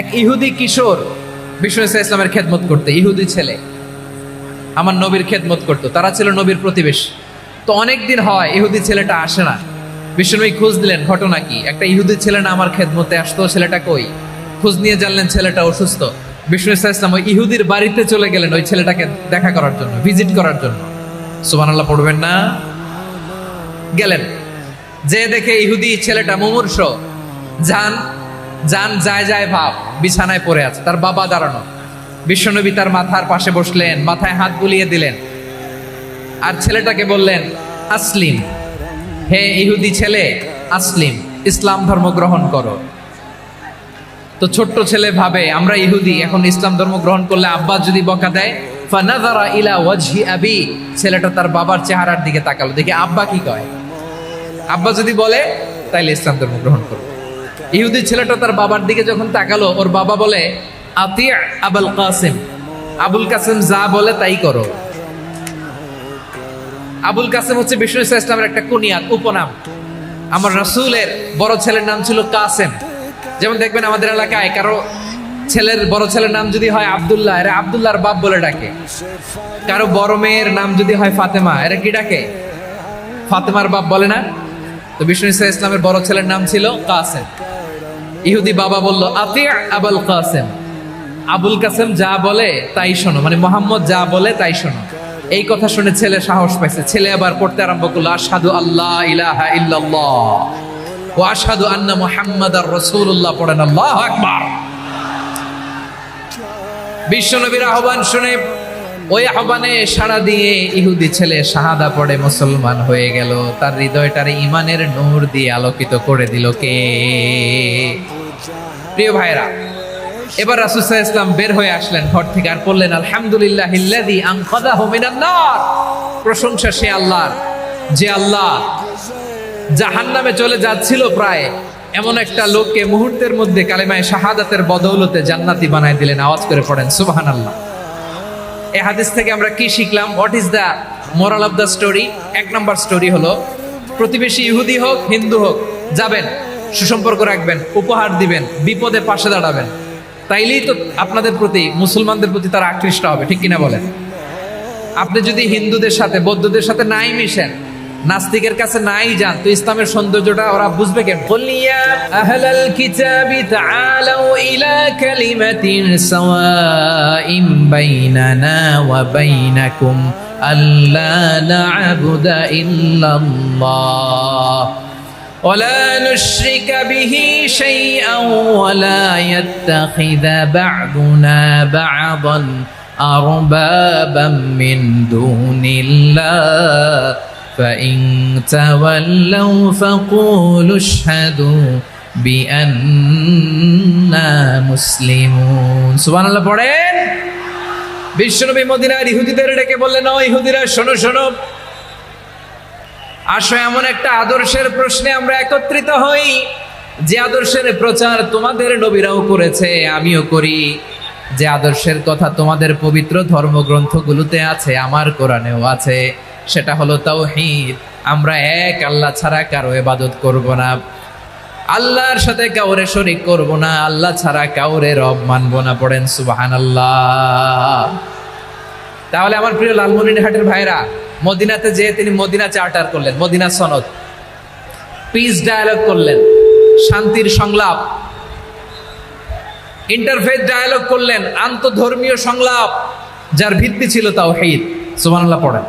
এক ইহুদি কিশোর বিষ্ণু ইসলামের খেদমত করতে, ইহুদি ছেলে আমার নবীর খেদমত করতো। তারা ছিল নবীর প্রতিবেশী। তো অনেক দিন হয় ইহুদি ছেলেটা আসে না। বিষ্ণুনবী খোঁজ দিলেন, ঘটনা কি? একটা ইহুদি ছেলে না আমার খেদমতে আসতো, ছেলেটা কই? খোঁজ নিয়ে জানলেন ছেলেটা অসুস্থ। বিষ্ণু ইসলাম ওই ইহুদির বাড়িতে চলে গেলেন ওই ছেলেটাকে দেখা করার জন্য, ভিজিট করার জন্য। সুবহানাল্লাহ পড়বেন না? গেলেন, যে দেখে ইহুদি ছেলেটা মুমূর্ষ, জান জান যায় যায় ভাব, বিছানায় পড়ে আছে, তার বাবা দাঁড়ানো। বিশ্বনবী তার মাথার পাশে বসলেন, মাথায় হাত বুলিয়ে দিলেন, আর ছেলেটাকে বললেন, আসলিম, হে ইহুদি ছেলে, আসলিম, ইসলাম ধর্ম গ্রহণ করো। তো ছোট্ট ছেলে ভাবে আমরা ইহুদি, এখন ইসলাম ধর্ম গ্রহণ করলে আব্বা যদি বকা দেয়। ফানাযারা ইলা ওয়াজহি আবি, ছেলেটা তার বাবার চেহারার দিকে তাকালো, দেখি আব্বা কি কয়। আব্বা যদি বলে তাইলে ইসলাম ধর্ম গ্রহণ করো। ইহুদি ছেলেটা তার বাবার দিকে যখন তাকালো, ওর বাবা বলে, আতি আবুল কাসিম, আবুল কাসিম যা বলে তাই করো। আবুল কাসিম হচ্ছে বিষ্ণু ইসলামের একটা কুনিয়াত, উপনাম। আমার রাসূলের বড় ছেলের নাম ছিল কাসেম। যেমন দেখবেন আমাদের এলাকায় কারো ছেলের বড় ছেলের নাম যদি হয় আব্দুল্লাহ, এরা আব্দুল্লাহর বাপ বলে ডাকে। কারো বড় মেয়ের নাম যদি হয় ফাতেমা, এরা কি ডাকে? ফাতেমার বাপ বলে না? তো বিষ্ণু ইসলামের বড় ছেলের নাম ছিল কাসেম। ইহুদি বাবা বলল, আতি আবুল কাসেম, আবুল কাসেম যা বলে তাই শোনো, মানে মোহাম্মদ যা বলে তাই শোনো। এই কথা শুনে ছেলে সাহস পাইছে। ছেলে আবার পড়তে আরম্ভ করলো, আশহাদু আল্লাহ ইলাহা ইল্লাল্লাহ ওয়া আশহাদু আন্না মুহাম্মাদার রাসূলুল্লাহ। পড়েন আল্লাহু আকবার। বিশ্বনবীর আহ্বান শুনে ওই আহ্বানে সাড়া দিয়ে ইহুদি ছেলে শাহাদা পড়ে মুসলমান হয়ে গেল। তার হৃদয়টার ইমানের নূর দিয়ে আলোকিত করে দিল কে? প্রিয় ভাইরা, এবার রাসূল সাল্লাল্লাহু আলাইহি ওয়াসাল্লাম বের হয়ে আসলেন ঘর থেকে, আর বললেন, আলহামদুলিল্লাহিল্লাযী আনকাযাহু মিনান নার। প্রশংসা সে আল্লাহর, যে আল্লাহ জাহান্নামে চলে যাচ্ছিল প্রায় এমন একটা লোককে মুহূর্তের মধ্যে কালেমায়ে শাহাদাতের বদৌলতে জান্নাতি বানায় দিলেন। আওয়াজ করে পড়েন সুবহানাল্লাহ। এই হাদিস থেকে আমরা কি শিখলাম? What is the moral of the story? এক নম্বর স্টোরি হলো, প্রতিবেশী ইহুদি হোক হিন্দু হোক, যাবেন, সুসম্পর্ক রাখবেন, উপহার দিবেন, বিপদে পাশে দাঁড়াবেন। তাইলেই তো আপনাদের প্রতি, মুসলমানদের প্রতি তারা আকৃষ্ট হবে, ঠিক কিনা বলেন? আপনি যদি হিন্দুদের সাথে বৌদ্ধদের সাথে নাই মিশেন, নাস্তিকের কাছে নাই যান, তো ইসলামের সৌন্দর্যটা ওরা বুঝবে কেন? কুলিয়া আহলাল কিতাবি তাআলাউ ইলা কালিমাতিন সাওয়াইম বাইনানা ওয়া বাইনাকুম আল্লা না'বুদা ইল্লাল্লাহ ওয়া লা নুশরিকা বিহি শাইআন ওয়া লা ইয়াত্তাখিযা বা'দুনা বা'দান আরবাবাম মিন দুনিল্লাহ فإن تولوا فقولوا اشهدوا بأننا مسلمون। সুবহানাল্লাহ পড়েন। বিশ্বনবী মদিনার ইহুদিদের ডেকে বললেন, ও ইহুদিরা, শোনো শোনো, আসো এমন একটা আদর্শের প্রশ্নে আমরা একত্রিত হই, যে আদর্শের প্রচার তোমাদের নবীরাও করেছে, আমিও করি। যে আদর্শের কথা তোমাদের পবিত্র ধর্মগ্রন্থগুলোতে আছে, আমার কোরআনেও আছে, সেটা হলো তাওহীদ। আমরা এক আল্লাহ ছাড়া কারো ইবাদত করব না, আল্লাহর সাথে কাউরে শরীক করব না, আল্লাহ ছাড়া কাউরে রব মানব না। পড়েন সুবহানাল্লাহ। তাহলে আমার প্রিয় লালমনিরহাটের ভাইরা, মদিনাতে যেয়ে তিনি মদিনা চার্টার করলেন, মদিনা সনদ, পিস ডায়ালগ করলেন, শান্তির সংলাপ, ইন্টারফেথ ডায়ালগ করলেন, আন্তধর্মীয় সংলাপ, যার ভিত্তি ছিল তাওহীদ। সুবহানাল্লাহ পড়েন।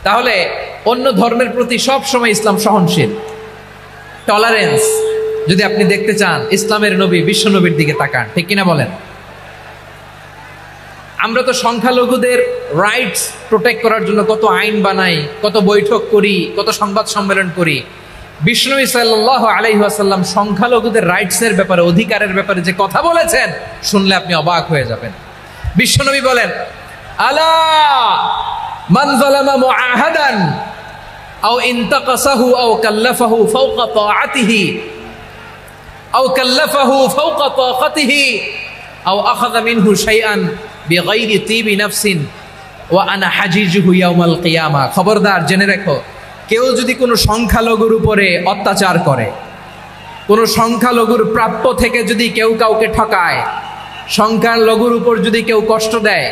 তাহলে অন্য ধর্মের প্রতি সব সময় ইসলাম সহনশীল, টলারেন্স। যদি আপনি দেখতে চান, ইসলামের নবী বিশ্ব নবীর দিকে তাকান, ঠিক কিনা বলেন? আমরা তো সংখ্যালঘুদের রাইটস প্রোটেক্ট করার জন্য কত আইন বানাই, কত বৈঠক করি, কত সংবাদ সম্মেলন করি। বিশ্বনবী সাল্লাল্লাহু আলাইহি ওয়াসাল্লাম সংখ্যালঘুদের রাইটসের ব্যাপারে, অধিকারের ব্যাপারে যে কথা বলেছেন, শুনলে আপনি অবাক হয়ে যাবেন। বিশ্বনবী বলেন, আলা মান যালামা মুআহাদান আও ইনতাকাসাহু আও কাল্লাফাহু ফাওকা তাআতিহি আও কাল্লাফাহু ফাওকা তাকাতিহি আও আখাযা মিনহু শাইআন বিগাইরি তিবি নাফসিন ওয়া আনা হাজিজুহু ইয়াউমাল কিয়ামা। খবরদার, জেনে রেখো, কেউ যদি কোনো সংখ্যালঘুর উপরে অত্যাচার করে, কোন সংখ্যালঘুর প্রাপ্য থেকে যদি কেউ কাউকে ঠকায়, সংখ্যালঘুর উপর যদি কেউ কষ্ট দেয়,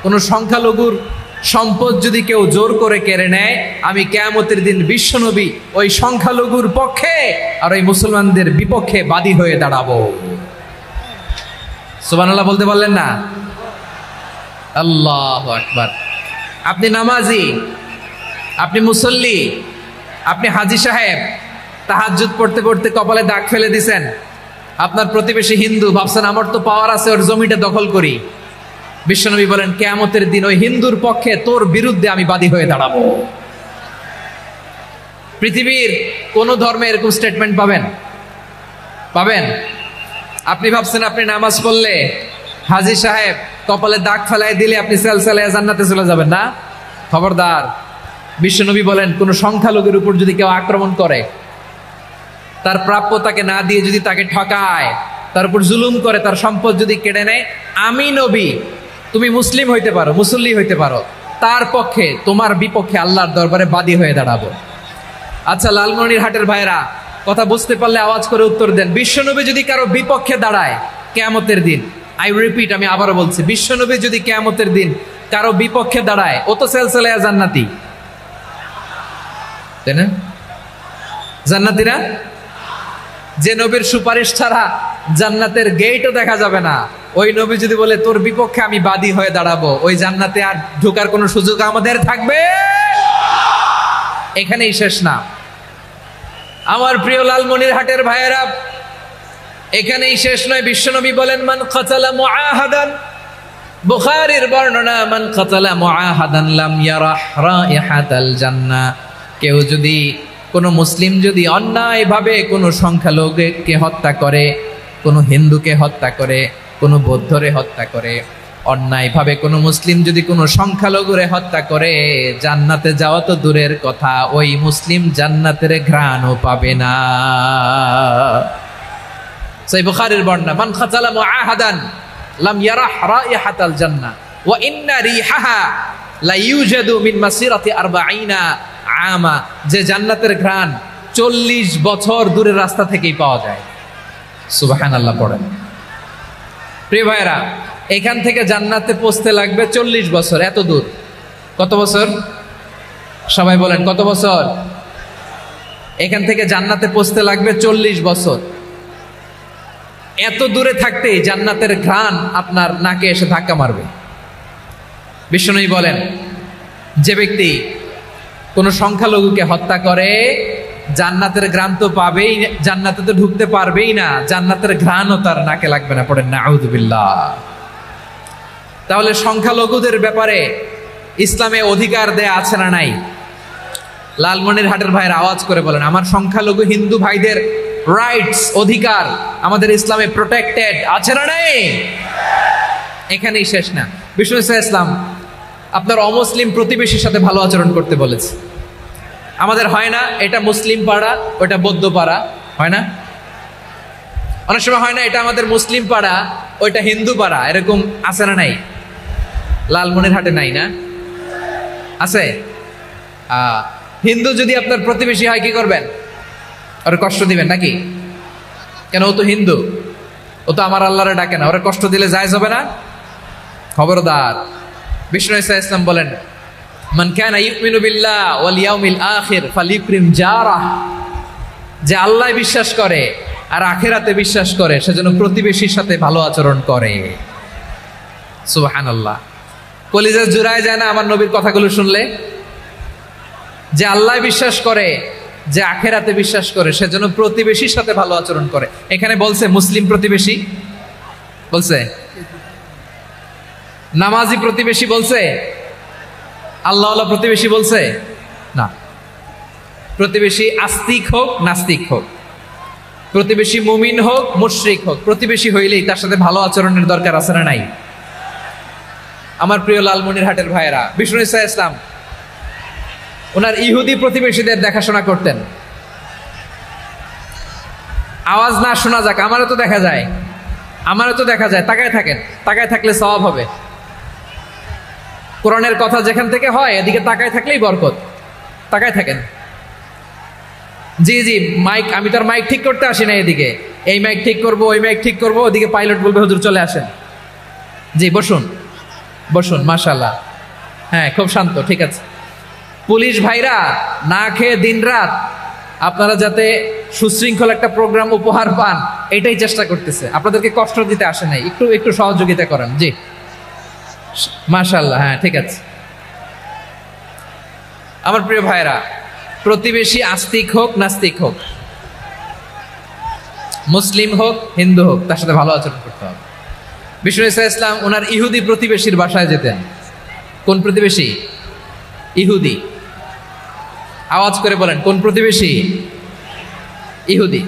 কোন সংখ্যালঘুর সম্পদ যদি কেউ জোর করে কেড়ে নেয়, আমি কিয়ামতের দিন বিশ্বনবী ওই সংখ্যালঘুর পক্ষে আর ওই মুসলমানদের বিপক্ষে বাদী হয়ে দাঁড়াবো। সুবহানাল্লাহ বলতে পারলেন না? আল্লাহু আকবার। আপনি নামাজি, আপনি মুসল্লি, আপনি হাজী সাহেব, তাহাজ্জুদ পড়তে পড়তে কপালে দাগ ফেলে দিছেন, আপনার প্রতিবেশী হিন্দু, ভাবছেন আমার তো পাওয়ার আছে, ওর জমিটা দখল করি। বিশ্বনবী বলেন কিয়ামতের দিন ওই হিন্দুর পক্ষে তোর বিরুদ্ধে আমি বাদী হয়ে দাঁড়াবো। পৃথিবীর কোন ধর্মে এরকম স্টেটমেন্ট পাবেন? পাবেন? আপনি ভাবছেন আপনি নামাজ পড়লে হাজী সাহেব কপালে দাগ ফেলাই দিলে আপনি সেলসেলায় জান্নাতে চলে যাবেন না? খবরদার। বিশ্বনবী বলেন কোন সংখ্যালঘুর উপর যদি কেউ আক্রমণ করে, তার প্রাপ্য তাকে না দিয়ে যদি তাকে ঠকায়, তার উপর জুলুম করে, তার সম্পদ যদি কেড়ে নেয়, আমি নবী, তুমি মুসলিম হইতে পারো, মুসল্লি হইতে পারো, তার পক্ষে তোমার বিপক্ষে আল্লাহর দরবারে বাদী হয়ে দাঁড়াবো। আচ্ছা লালমনিরহাটের ভাইরা, কথা বুঝতে পারলে আওয়াজ করে উত্তর দেন। বিশ্বনবী যদি কারো বিপক্ষে দাঁড়ায় কিয়ামতের দিন, আই রিপিট, আমি আবারও বলছি, বিশ্বনবী যদি কিয়ামতের দিন কারো বিপক্ষে দাঁড়ায়, ও তো সেলসেলায়া জান্নাতি, তাই না? জান্নাতিরা, যে নবীর সুপারিশ ছাড়া জান্নাতের গেটও দেখা যাবে না, ওই নবী যদি বলে তোর বিপক্ষে আমি বাদী হয়ে দাঁড়াবো, ওই জান্নাতে আর ঢোকার কোনো সুযোগ আমাদের থাকবে? এখানেই শেষ না আমার প্রিয় লালমনিরহাটের ভাইয়েরা, এখানেই শেষ নয়। বিশ্বনবী বলেন মান কাতালা মুআহাদান, বুখারীর বর্ণনা, মান কাতালা মুআহাদান লাম ইয়ারাহ রাইহাতাল জান্নাহ। কেউ যদি, কোন মুসলিম যদি অন্যায়ভাবে কোনো সংখ্যালঘুকে হত্যা করে, কোনো হিন্দুকে হত্যা করে, কোনো বৌদ্ধরে হত্যা করে, অন্যায়ভাবে কোনো মুসলিম যদি কোনো সংখ্যালঘুরে হত্যা করে, জান্নাতে যাওয়া তো দূরের কথা, ওই মুসলিম জান্নাতের ঘ্রাণও পাবে না। সহিহ বুখারীর বর্ণনা, মান কাতালা মুআহাদান লাম ইয়ারাহ রাইহাতাল জান্নাহ ওয়া ইন্না রিহাহা লা ইউজাদু মিন মাসিরাতি 40 আমা। যে জান্নাতের ঘ্রাণ 40 বছর দূরের রাস্তা থেকেই পাওয়া যায়। সুবহানাল্লাহ পড়েন। প্রিয় ভাইরা, এখান থেকে জান্নাতে পৌঁছতে লাগবে 40 বছর। এত দূর, কত বছর? সবাই বলেন কত বছর? এখান থেকে জান্নাতে পৌঁছতে লাগবে 40 বছর। এত দূরে থাকতেই জান্নাতের ঘ্রাণ আপনার নাকে এসে ধাক্কা মারবে। বিশ্বনবী বলেন যে ব্যক্তি কোন সংখ্যালঘুকে হত্যা করে, জান্নাতের ঘ্রাণ তো পাবেই, জান্নাতে তো ঢুকতে পারবেই না, জান্নাতের ঘ্রাণও তার নাকে লাগবে না। পড়েন নাউযু বিল্লাহ। তাহলে সংখ্যালঘুদের ব্যাপারে ইসলামে অধিকার দেয়া আছে না নাই? লালমনিরহাটের ভাইয়ের আওয়াজ করে বলেন, আমার সংখ্যালঘু হিন্দু ভাইদের রাইটস, অধিকার আমাদের ইসলামে প্রোটেক্টেড আছে না নাই? এখানেই শেষ না। বিষ্ণু ইসলাম আপনার অমুসলিম প্রতিবেশীর সাথে ভালো আচরণ করতে বলেছে। আমাদের হয় না এটা মুসলিম পাড়া, ওটা বৌদ্ধ পাড়া, হয় না? অনেক সময় হয় না এটা আমাদের মুসলিম পাড়া, ওইটা হিন্দু পাড়া, এরকম আছে না নাই? লালমনিরহাটে নাই না? আছে? হিন্দু যদি আপনার প্রতিবেশী হয় কি করবেন? ওরা কষ্ট দিবেন নাকি? কেন? ও তো হিন্দু, ও তো আমার আল্লাহরে ডাকে না, ওরা কষ্ট দিলে জায়েজ হবে না? খবরদার। বিষ্ণু ইসলাম বলেন মান কানা ইউমিনু বিল্লাহ ওয়াল ইয়াউমিল আখির ফালিউকরিম জারাহ। যে আল্লাহ বিশ্বাস করে আর আখিরাতে বিশ্বাস করে, সেজন্য প্রতিবেশীর সাথে ভালো আচরণ করে। সুবহানাল্লাহ। কলিজা জুড়ায় যায় না আমার নবীর কথাগুলো শুনলে? যে আল্লাহ বিশ্বাস করে, যে আখিরাতে বিশ্বাস করে, সেজন্য প্রতিবেশীর সাথে ভালো আচরণ করে। এখানে বলছে মুসলিম প্রতিবেশী, বলছে নামাজি প্রতিবেশী, বলছে আল্লাহওয়ালা প্রতিবেশী, বলছে না। প্রতিবেশী আস্তিক হোক নাস্তিক হোক, প্রতিবেশী মুমিন হোক মুশরিক হোক, প্রতিবেশী হইলেই তার সাথে ভালো আচরণের দরকার আছে না নাই? আমার প্রিয় লালমনিরহাটের ভাইয়েরা, বিষ্ণু ইসলাম ওনার ইহুদি প্রতিবেশীদের দেখাশোনা করতেন। আওয়াজ না শোনা যাক, আমারও তো দেখা যায়, আমারও তো দেখা যায়। তাকায় থাকেন, তাকায় থাকলে সওয়াব হবে। কোরআনের কথা যেখান থেকে হয় এদিকে তাকায় থাকলেই বরকত। তাকায় থাকেন। জি জি, মাইক, আমি তো আর মাইক ঠিক করতে আসি না এদিকে। এই মাইক ঠিক করব, ওই মাইক ঠিক করব, ওদিকে পাইলট বলবে হুজুর চলে আসেন। জি বসুন, বসুন, মাশাআল্লাহ। হ্যাঁ, খুব শান্ত, ঠিক আছে। পুলিশ ভাইরা না খেয়ে দিনরাত আপনারা যাতে সুশৃঙ্খল একটা প্রোগ্রাম উপহার পান, এটাই চেষ্টা করতেছে। আপনাদেরকে কষ্ট দিতে আসে নাই, একটু একটু সহযোগিতা করেন। জি মাশাআল্লাহ, হ্যাঁ ঠিক আছে। আমার প্রিয় ভাইরা, প্রতিবেশী আস্তিক হোক নাস্তিক হোক, মুসলিম হোক হিন্দু হোক, তার সাথে ভালো আচরণ করতে হবে। বিষ্ণু ইসা ইসলাম ওনার ইহুদি প্রতিবেশীর বাসায় যেতেন। কোন প্রতিবেশী? ইহুদি। আওয়াজ করে বলেন, কোন প্রতিবেশী? ইহুদি।